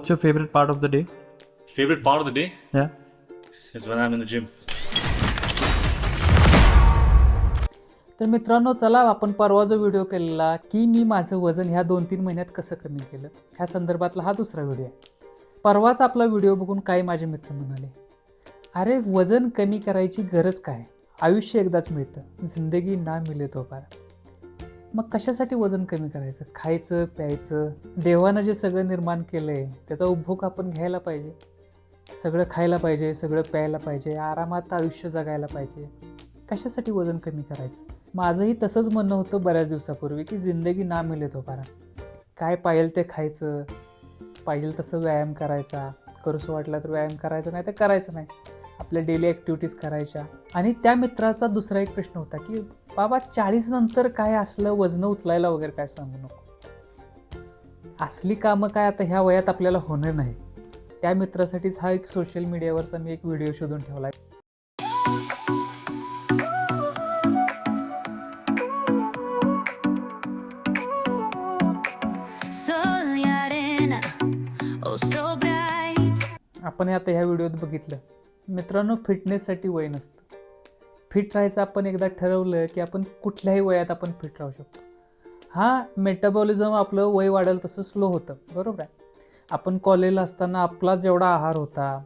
What's your favorite part of the day? Favorite part of the day Yeah. is when I'm in the gym. तर मित्रांनो, चला आपण परवा जो video केलेला की मी माझं वजन ह्या 2-3 महिन्यात कसं कमी केलं ह्या संदर्भातला हा दुसरा व्हिडिओ आहे. परवाच आपला व्हिडिओ बघून काही माझे मित्र म्हणाले, अरे वजन कमी करायची गरज काय, आयुष्य एकदाच मिळतं, जिंदगी ना मिले तो पार. मग कशासाठी वजन कमी करायचं? खायचं प्यायचं, देवानं जे सगळं निर्माण केलं आहे त्याचा उपभोग आपण घ्यायला पाहिजे. सगळं खायला पाहिजे, सगळं प्यायला पाहिजे, आरामात आयुष्य जगायला पाहिजे. कशासाठी वजन कमी करायचं? माझंही तसंच म्हणणं होतं बऱ्याच दिवसापूर्वी की जिंदगी ना मिले तो पारा. काय पाहिजे ते खायचं, पाहिजे तसं व्यायाम करायचा, करूसं वाटलं तर व्यायाम करायचा, नाही तर करायचं नाही, आपल्या डेली ॲक्टिव्हिटीज करायच्या. आणि त्या मित्राचा दुसरा एक प्रश्न होता की बाबा 40 नंतर काय असलं वजनं उचलायला वगैरे काय सांगू नको, असली कामं काय आता ह्या वयात आपल्याला होणार नाही. त्या मित्रासाठीच हा एक सोशल मीडियावरचा मी एक व्हिडिओ शोधून ठेवला आहे. आपण आता ह्या व्हिडिओत बघितलं मित्रांनो, फिटनेससाठी वय नसतं. फिट राहायचं आपण एकदा ठरवलं की आपण कुठल्याही वयात आपण फिट राहू शकतो. हा मेटाबॉलिझम आपलं वय वाढेल तसं स्लो होतं, बरोबर आहे. आपण कॉलेजला असताना आपला जेवढा आहार होता,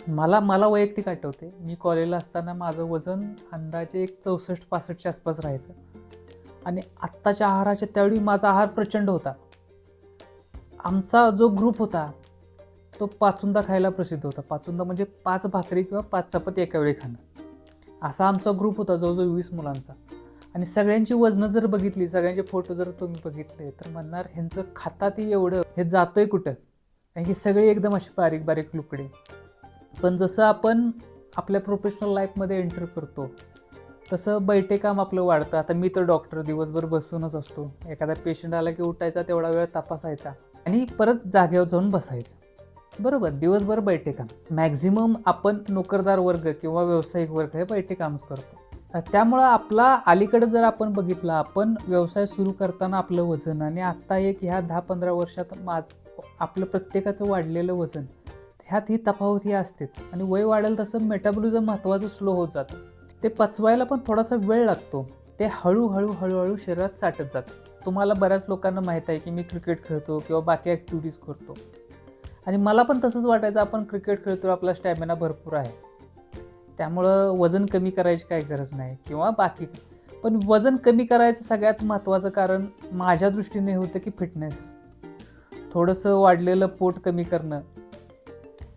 मला वैयक्तिक आठवते, मी कॉलेजला असताना माझं वजन अंदाजे एक 64-65च्या आसपास राहायचं. आणि आत्ताच्या आहाराच्या त्यावेळी माझा आहार प्रचंड होता. आमचा जो ग्रुप होता तो पाचुंदा खायला प्रसिद्ध होता. पाचुंदा म्हणजे 5 भाकरी किंवा 5 चपाती एका वेळी खाणं, असा आमचा ग्रुप होता, जवळजवळ 20 मुलांचा. आणि सगळ्यांची वजनं जर बघितली, सगळ्यांचे फोटो जर तुम्ही बघितले तर म्हणणार ह्यांचं खातातही एवढं, हे जातंय कुठं, कारण की सगळे एकदम असे बारीक बारीक लुकडे. पण जसं आपण आपल्या प्रोफेशनल लाईफमध्ये एंटर करतो तसं बैठे काम आपलं वाढतं. आता मी तर डॉक्टर, दिवसभर बसूनच असतो. एखादा पेशंट आला की उठायचा, तेवढा वेळ तपासायचा आणि परत जागेवर जाऊन बसायचं, बरोबर. दिवसभर बैठे काम. मॅक्झिमम आपण नोकरदार वर्ग किंवा व्यावसायिक वर्ग हे बैठे कामच करतो. त्यामुळं आपला अलीकडे जर आपण बघितलं, आपण व्यवसाय सुरू करताना आपलं वजन आणि आत्ता एक ह्या 10-15 वर्षात आपलं प्रत्येकाचं वाढलेलं वजन, ह्यात ही तफावत ही असतेच. आणि वय वाढेल तसं मेटाबॉलिझम महत्त्वाचं स्लो होत जातं. ते पचवायला पण थोडासा वेळ लागतो. ते हळूहळू शरीरात साठत जातं. तुम्हाला बऱ्याच लोकांना माहीत आहे की मी क्रिकेट खेळतो किंवा बाकी ॲक्टिव्हिटीज करतो, आणि मला पण तसंच वाटायचं, आपण क्रिकेट खेळतो, आपला स्टॅमिना भरपूर आहे, त्यामुळं वजन कमी करायची काही गरज नाही किंवा बाकी. पण वजन कमी करायचं सगळ्यात महत्त्वाचं कारण माझ्या दृष्टीने होतं की फिटनेस. थोडंसं वाढलेलं पोट कमी करणं,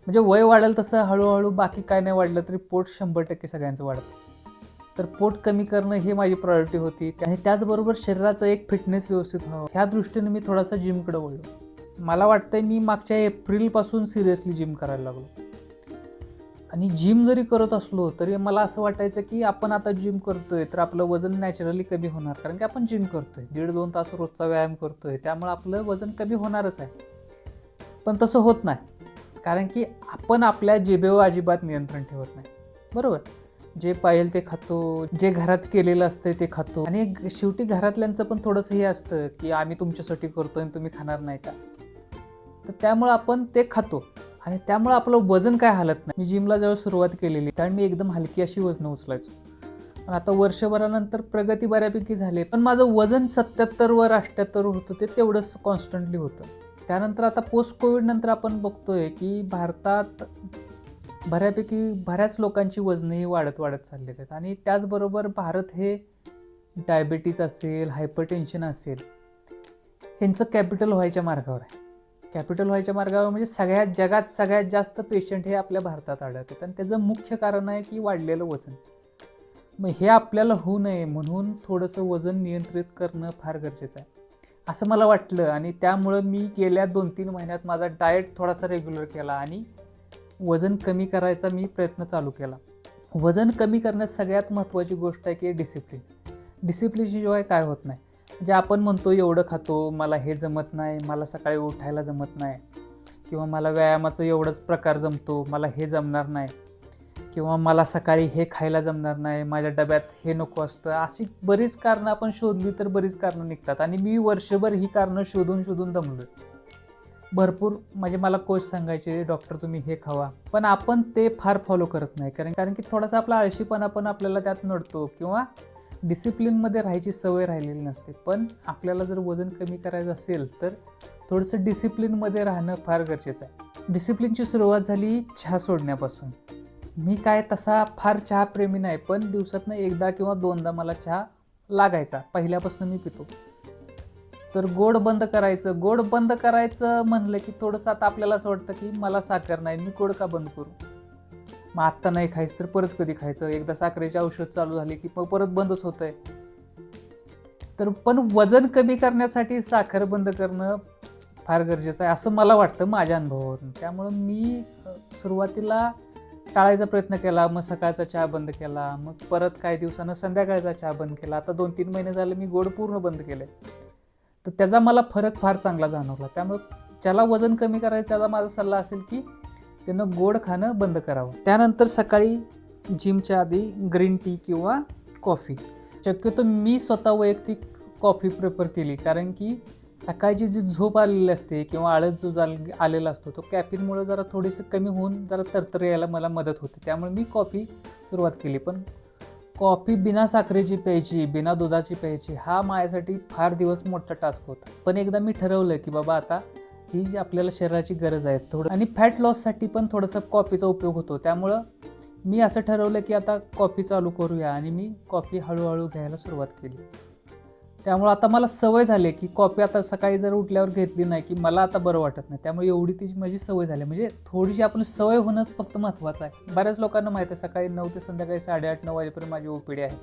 म्हणजे वय वाढेल तसं हळूहळू बाकी काय नाही वाढलं तरी पोट 100% सगळ्यांचं वाढतं. तर पोट कमी करणं ही माझी प्रायोरिटी होती. आणि त्याचबरोबर शरीराचं एक फिटनेस व्यवस्थित व्हावं ह्या दृष्टीने मी थोडासा जिमकडे वळलो. मला वाटतंय मी मागच्या एप्रिलपासून सिरियसली जिम करायला लागलो. आणि जिम जरी करत असलो तरी मला असं वाटायचं की आपण आता जिम करतोय तर आपलं वजन नॅचरली कमी होणार, कारण की आपण जिम करतोय, 1.5-2 तास रोजचा व्यायाम करतोय, त्यामुळे आपलं वजन कमी होणारच आहे. पण तसं होत नाही, कारण की आपण आपल्या जिभेवर अजिबात नियंत्रण ठेवत नाही, बरोबर. जे पाहिजे ते खातो, जे घरात केलेलं असतं ते खातो. आणि शेवटी घरातल्यांचं पण थोडंसं हे असतं की आम्ही तुमच्यासाठी करतोय आणि तुम्ही खाणार नाही का, तर त्यामुळं आपण ते खातो आणि त्यामुळं आपलं वजन काय हालत नाही. मी जिमला जेव्हा सुरुवात केलेली त्यावेळी मी एकदम हलकी अशी वजनं उचलायचो, पण आता वर्षभरानंतर प्रगती बऱ्यापैकी झाली. पण माझं वजन 77वर 78 होतं, ते तेवढंच कॉन्स्टंटली होतं. त्यानंतर आता पोस्ट कोविड नंतर आपण बघतोय की भारतात बऱ्याच लोकांची वजनं ही वाढत चाललेली आहेत. आणि त्याचबरोबर भारत हे डायबिटीज असेल, हायपरटेन्शन असेल, ह्यांचं कॅपिटल व्हायच्या मार्गावर आहे. कॅपिटल व्हायच्या मार्गावर म्हणजे जगात सगळ्यात जास्त पेशंट हे आपल्या भारतात आढळतात. आणि त्याचं मुख्य कारण आहे की वाढलेलं वजन. मग हे आपल्याला होऊ नये म्हणून थोडंसं वजन नियंत्रित करणं फार गरजेचं आहे असं मला वाटलं. आणि त्यामुळं मी गेल्या 2-3 महिन्यात माझा डाएट थोडासा रेग्युलर केला आणि वजन कमी करायचा मी प्रयत्न चालू केला. वजन कमी करण्यात सगळ्यात महत्त्वाची गोष्ट आहे की डिसिप्लिन. डिसिप्लिनशिवाय काय होत नाही. म्हणजे आपण म्हणतो एवढं खातो, मला हे जमत नाही, मला सकाळी उठायला जमत नाही, किंवा मला व्यायामाचं एवढंच प्रकार जमतो, मला हे जमणार नाही, किंवा मला सकाळी हे खायला जमणार नाही, माझ्या डब्यात हे नको असतं. अशी बरीच कारणं आपण शोधली तर बरीच कारणं निघतात. आणि मी वर्षभर ही कारणं शोधून दमलोय. भरपूर म्हणजे मला कोच सांगायचे डॉक्टर तुम्ही हे खावा, पण आपण ते फार फॉलो करत नाही. कारण की थोडासा आपला आळशीपणा पण आपल्याला त्यात नडतो किंवा डिसिप्लिनमध्ये राहायची सवय राहिलेली नसते. पण आपल्याला जर वजन कमी करायचं असेल तर थोडंसं डिसिप्लिनमध्ये राहणं फार गरजेचं आहे. डिसिप्लिनची सुरुवात झाली चहा सोडण्यापासून. मी काय तसा फार चहाप्रेमी नाही, पण दिवसातनं एकदा किंवा दोनदा मला चहा लागायचा. पहिल्यापासून मी पितो. तर गोड बंद करायचं म्हणलं की थोडंसं आता आपल्याला असं वाटतं की मला साखर नाही, मी गोड का बंद करू? मग आत्ता नाही खायचं तर परत कधी खायचं? एकदा साखरेचे औषध चालू झाले की मग परत बंदच होतंय. तर पण वजन कमी करण्यासाठी साखर बंद करणं फार गरजेचं आहे असं मला वाटतं माझ्या अनुभवावरून. त्यामुळं मी सुरुवातीला टाळायचा प्रयत्न केला. मग सकाळचा चहा बंद केला, मग परत काही दिवसानं संध्याकाळचा चहा बंद केला. आता 2-3 महिने झाले मी गोड पूर्ण बंद केलंय. तर त्याचा मला फरक फार चांगला जाणवला. त्यामुळे ज्याला वजन कमी करायचं त्याचा माझा सल्ला असेल की त्यानं गोड खाणं बंद करावं. त्यानंतर सकाळी जिमच्या आधी ग्रीन टी किंवा कॉफी. शक्यतो मी स्वतः वैयक्तिक कॉफी प्रेफर केली, कारण की सकाळची जी झोप आलेली असते किंवा आळस जो आलेला असतो तो कॅफीनमुळे जरा थोडीसं कमी होऊन जरा तरतरी यायला मला मदत होते. त्यामुळे मी कॉफी सुरुवात केली. पण कॉफी बिना साखरेची प्यायची, बिना दुधाची प्यायची, हा माझ्यासाठी फार दिवस मोठा टास्क होता. पण एकदा मी ठरवलं की बाबा आता ही जी आपल्याला शरीराची गरज आहे थोडं, आणि फॅट लॉससाठी पण थोडंसं कॉफीचा उपयोग होतो. त्यामुळं मी असं ठरवलं की आता कॉफी चालू करूया आणि मी कॉफी हळूहळू घ्यायला सुरुवात केली. त्यामुळं आता मला सवय झाली की कॉफी आता सकाळी जर उठल्यावर घेतली नाही की मला आता बरं वाटत नाही. त्यामुळे एवढी ती माझी सवय झाली. म्हणजे थोडीशी आपण सवय होणंच फक्त महत्त्वाचं आहे. बऱ्याच लोकांना माहिती आहे सकाळी 9 ते संध्याकाळी 8:30-9 वाजेपर्यंत माझी ओपीडी आहे.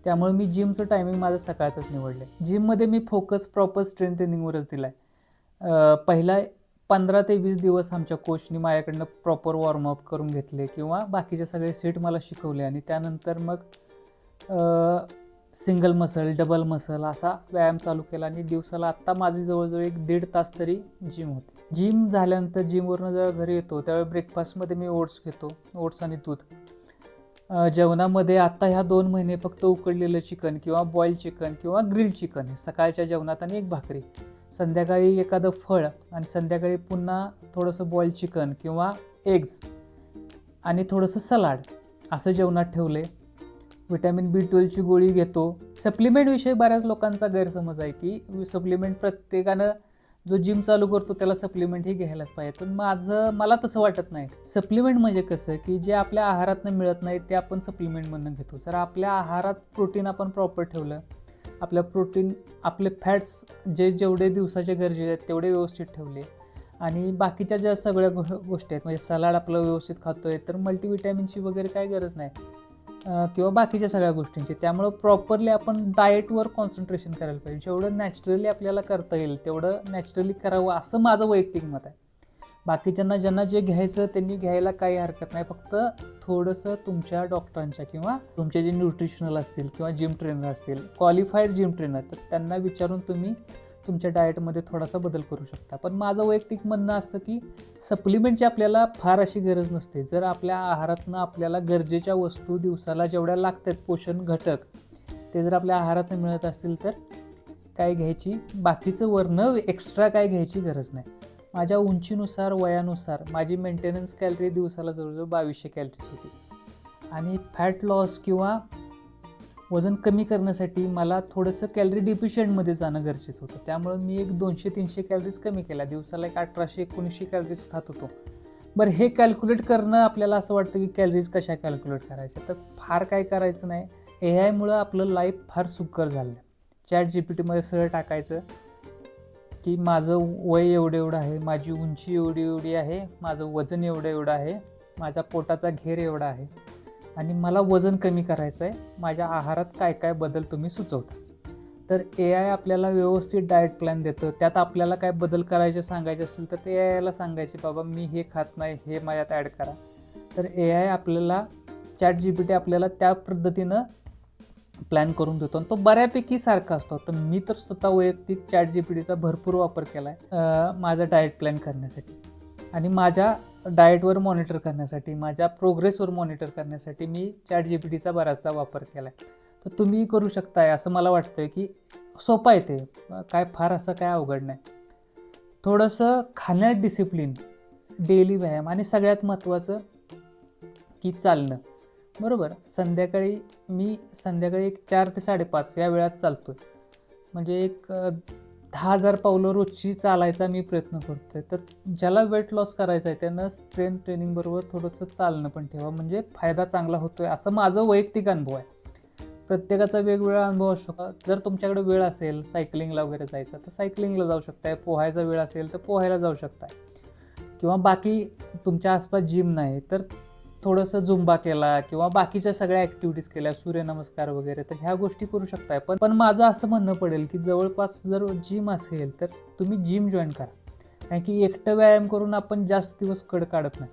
त्यामुळे मी जिमचं टायमिंग माझं सकाळचंच निवडलं आहे. जिममध्ये मी फोकस प्रॉपर स्ट्रेंथ ट्रेनिंगवरच दिला आहे. पहिला 15 ते 20 दिवस आमच्या कोचनी माझ्याकडनं प्रॉपर वॉर्मअप करून घेतले किंवा बाकीचे सगळे सेट मला शिकवले, आणि त्यानंतर मग सिंगल मसल, डबल मसल असा व्यायाम चालू केला. आणि दिवसाला आत्ता माझी जवळजवळ 1-1.5 तास तरी जिम होते. जिम झाल्यानंतर जिमवरनं जेव्हा घरी येतो त्यावेळी ब्रेकफास्टमध्ये मी ओट्स घेतो, ओट्स आणि दूध. जेवणामध्ये आत्ता ह्या 2 महिने फक्त उकडलेलं चिकन किंवा बॉईल चिकन किंवा ग्रिल्ड चिकन आहे सकाळच्या जेवणात, आणि 1 भाकरी. संध्याकाळी एखादं फळ, आणि संध्याकाळी पुन्हा थोडंसं बॉईल चिकन किंवा एग्ज आणि थोडंसं सलाड असं जेवणात ठेवले. विटॅमिन B12ची गोळी घेतो. सप्लिमेंटविषयी बऱ्याच लोकांचा गैरसमज आहे की सप्लिमेंट प्रत्येकानं जो जिम चालू करतो त्याला सप्लिमेंट ही घ्यायलाच पाहिजे. पण मला तसं वाटत नाही. सप्लिमेंट म्हणजे कसं की जे आपल्या आहारातनं मिळत नाही ते आपण सप्लिमेंटमधून घेतो. जर आपल्या आहारात प्रोटीन आपण प्रॉपर ठेवलं, आपले फॅट्स जेवढे दिवसाचे गरजेचे आहेत तेवढे व्यवस्थित ठेवले, आणि बाकीच्या ज्या सगळ्या गोष्टी आहेत, म्हणजे सलाड आपलं व्यवस्थित खातोय तर मल्टीविटॅमिनची वगैरे काही गरज नाही, किंवा बाकीच्या सगळ्या गोष्टींची. त्यामुळं प्रॉपरली आपण डाएटवर कॉन्सन्ट्रेशन करायला पाहिजे. जेवढं नॅचरली आपल्याला करता येईल तेवढं नॅचरली करावं असं माझं वैयक्तिक मत आहे. बाकीच्यांना ज्यांना जे घ्यायचं त्यांनी घ्यायला काही हरकत नाही. फक्त थोडंसं तुमच्या डॉक्टरांच्या किंवा तुमचे जे न्यूट्रिशनल असतील किंवा जिम ट्रेनर असतील, क्वालिफाईड जिम ट्रेनर, तर त्यांना विचारून तुम्ही तुमच्या डाएटमध्ये थोडासा बदल करू शकता. पण माझं वैयक्तिक म्हणणं असतं की सप्लिमेंटची आपल्याला फार अशी गरज नसते. जर आपल्या आहारातनं आपल्याला गरजेच्या वस्तू दिवसाला जेवढ्या लागतात पोषण घटक ते जर आपल्या आहारातनं मिळत असतील तर काय घ्यायची, बाकीचं वरनं एक्स्ट्रा काय घ्यायची गरज नाही. माझ्या उंचीनुसार, वयानुसार माझी मेंटेनन्स कॅलरी दिवसाला जवळजवळ 2200 कॅलरीज होती. आणि फॅट लॉस किंवा वजन कमी करण्यासाठी मला थोडंसं कॅलरी डिफिशियंटमध्ये जाणं गरजेचं होतं. त्यामुळे मी 200-300 कॅलरीज कमी केल्या. दिवसाला 1800-1900 कॅलरीज खात होतो. बरं, हे कॅल्क्युलेट करणं आपल्याला असं वाटतं की कॅलरीज कशा कॅल्क्युलेट करायच्या, तर फार काय करायचं नाही. AI आपलं लाईफ फार सुकर झालं. ChatGPTमध्ये सरळ टाकायचं की माझं वय एवढं आहे, माझी उंची एवढी आहे, माझं वजन एवढं आहे, माझ्या पोटाचा घेर एवढा आहे, आणि मला वजन कमी करायचं आहे, माझ्या आहारात काय काय बदल तुम्ही सुचवता. तर AI आपल्याला व्यवस्थित डाएट प्लॅन देतं. त्यात आपल्याला काय बदल करायचे सांगायचे असेल तर ते AIला सांगायचे, बाबा मी हे खात नाही, हे माझ्यात ॲड करा. तर AI आपल्याला, ChatGPT आपल्याला त्या पद्धतीनं प्लॅन करून देतो, आणि तो बऱ्यापैकी सारखा असतो. तर मी तर स्वतः वैयक्तिक ChatGPTचा भरपूर वापर केला आहे माझा डाएट प्लॅन करण्यासाठी, आणि माझ्या डाएटवर मॉनिटर करण्यासाठी, माझ्या प्रोग्रेसवर मॉनिटर करण्यासाठी मी ChatGPTचा बराचसा वापर केला आहे. तर तुम्ही करू शकताय असं मला वाटतं की सोपं आहे ते, काय फार असं काय अवघड नाही. थोडंसं खाण्यात डिसिप्लिन, डेली व्यायाम आणि सगळ्यात महत्त्वाचं की चालणं. बरोबर, मी संध्याकाळी एक 4 ते 5:30 या वेळात चालतो आहे. म्हणजे एक 10,000 पावलं रोजची चालायचा मी प्रयत्न करतो आहे. तर ज्याला वेट लॉस करायचं आहे त्यानं स्ट्रेंथ ट्रेनिंगबरोबर थोडंसं चालणं पण ठेवा, म्हणजे फायदा चांगला होतो आहे, असं माझं वैयक्तिक अनुभव आहे. प्रत्येकाचा वेगवेगळा अनुभव असू शकतो. जर तुमच्याकडे वेळ असेल सायकलिंगला वगैरे जायचं तर सायकलिंगला जाऊ शकताय, पोहायचा वेळ असेल तर पोहायला जाऊ शकताय, किंवा बाकी तुमच्या आसपास जिम नाही तर थोडंसं झुंबा केला किंवा बाकीच्या सगळ्या ॲक्टिव्हिटीज केल्या, सूर्यनमस्कार वगैरे, तर ह्या गोष्टी करू शकताय. पण माझं असं म्हणणं पडेल की जवळपास जर जिम असेल तर तुम्ही जिम जॉईन करा, कारण की एकटं व्यायाम करून आपण जास्त दिवस कड काढत नाही.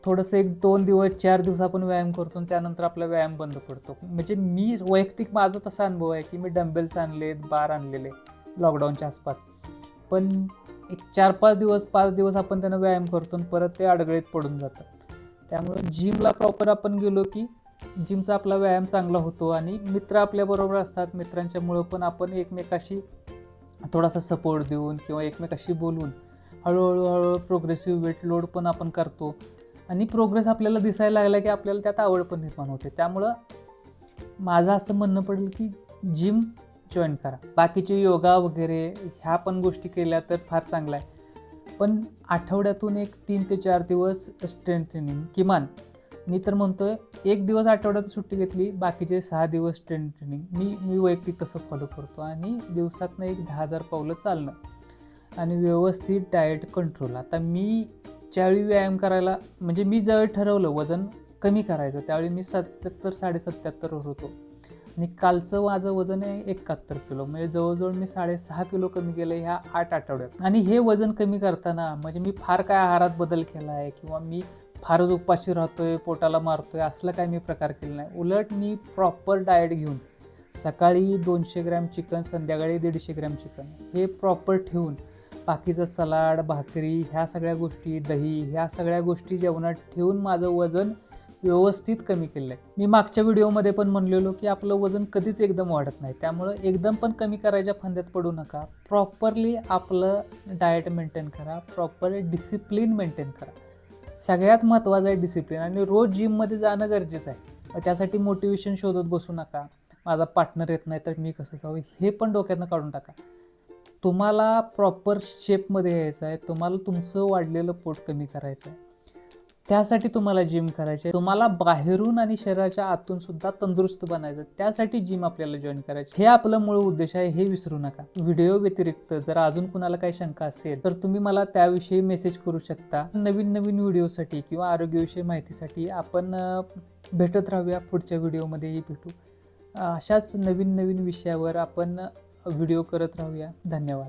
थोडंसं 1-2 दिवस 4 दिवस आपण व्यायाम करतो आणि त्यानंतर आपला व्यायाम बंद पडतो. म्हणजे मी वैयक्तिक माझा तसा अनुभव आहे की मी डंबेल्स आणलेत, बार आणलेले लॉकडाऊनच्या आसपास, पण एक 4-5 दिवस 5 दिवस आपण त्यांना व्यायाम करतो आणि परत ते अडगळीत पडून जातं. त्यामुळे जिमला प्रॉपर आपण गेलो की जिमचा आपला व्यायाम चांगला होतो आणि मित्र आपल्याबरोबर असतात. मित्रांच्यामुळं पण आपण एकमेकाशी थोडासा सपोर्ट देऊन किंवा एकमेकाशी बोलून हळूहळू प्रोग्रेसिव्ह वेट लोड पण आपण करतो आणि प्रोग्रेस आपल्याला दिसायला लागला की आपल्याला त्यात आवड पण निर्माण होते. त्यामुळं माझं असं म्हणणं पडेल की जिम जॉईन करा. बाकीचे योगा वगैरे ह्या पण गोष्टी केल्या तर फार चांगलं आहे, पण आठवड्यातून एक 3 ते 4 दिवस स्ट्रेंथ ट्रेनिंग किमान. मी तर म्हणतोय 1 दिवस आठवड्यात सुट्टी घेतली, बाकीचे 6 दिवस स्ट्रेंथ ट्रेनिंग मी वैयक्तिक तसं फॉलो करतो. आणि दिवसातनं एक 10,000 पावलं चालणं आणि व्यवस्थित डाएट कंट्रोल. आता मी ज्यावेळी व्यायाम करायला, म्हणजे मी ज्यावेळी ठरवलं वजन कमी करायचं त्यावेळी मी 77-77 वर होतो आणि कालचं माझं वजन आहे 71 किलो, म्हणजे जवळजवळ मी 6.5 किलो कमी केलं ह्या 8 आठवड्यात. आणि हे वजन कमी करताना म्हणजे मी फार काय आहारात बदल केला आहे किंवा मी फारच उपाशी राहतोय, पोटाला मारतोय, असलं काय मी प्रकार केला नाही. उलट मी प्रॉपर डाएट घेऊन सकाळी 200 ग्रॅम चिकन, संध्याकाळी 150 ग्रॅम चिकन, हे प्रॉपर ठेवून बाकीचं सलाड, भाकरी, ह्या सगळ्या गोष्टी, दही, ह्या सगळ्या गोष्टी जेवणात ठेवून माझं वजन व्यवस्थित कमी केलं आहे. मी मागच्या व्हिडिओमध्ये पण म्हणलेलो की आपलं वजन कधीच एकदम वाढत नाही, त्यामुळं एकदम पण कमी करायच्या फंद्यात पडू नका. प्रॉपरली आपलं डाएट मेंटेन करा, प्रॉपर डिसिप्लिन मेंटेन करा. सगळ्यात महत्त्वाचं आहे डिसिप्लिन, आणि रोज जिममध्ये जाणं गरजेचं आहे. त्यासाठी मोटिवेशन शोधत बसू नका, माझा पार्टनर येत नाही तर मी कसं जाऊ, हे पण डोक्यातनं काढून टाका. तुम्हाला प्रॉपर शेपमध्ये यायचं आहे, तुम्हाला तुमचं वाढलेलं पोट कमी करायचं आहे, त्यासाठी तुम्हाला जिम करायची आहे. तुम्हाला बाहेरून आणि शरीराच्या आतून सुद्धा तंदुरुस्त बनायचं, त्यासाठी जिम आपल्याला जॉईन करायची. हे आपलं मूळ उद्देश आहे, हे विसरू नका. व्हिडिओ व्यतिरिक्त जर अजून कुणाला काही शंका असेल तर तुम्ही मला त्याविषयी मेसेज करू शकता. नवीन व्हिडिओसाठी किंवा आरोग्यविषयी माहितीसाठी आपण भेटत राहूया. पुढच्या व्हिडिओमध्येही भेटू. अशाच नवीन विषयावर आपण व्हिडिओ करत राहूया. धन्यवाद.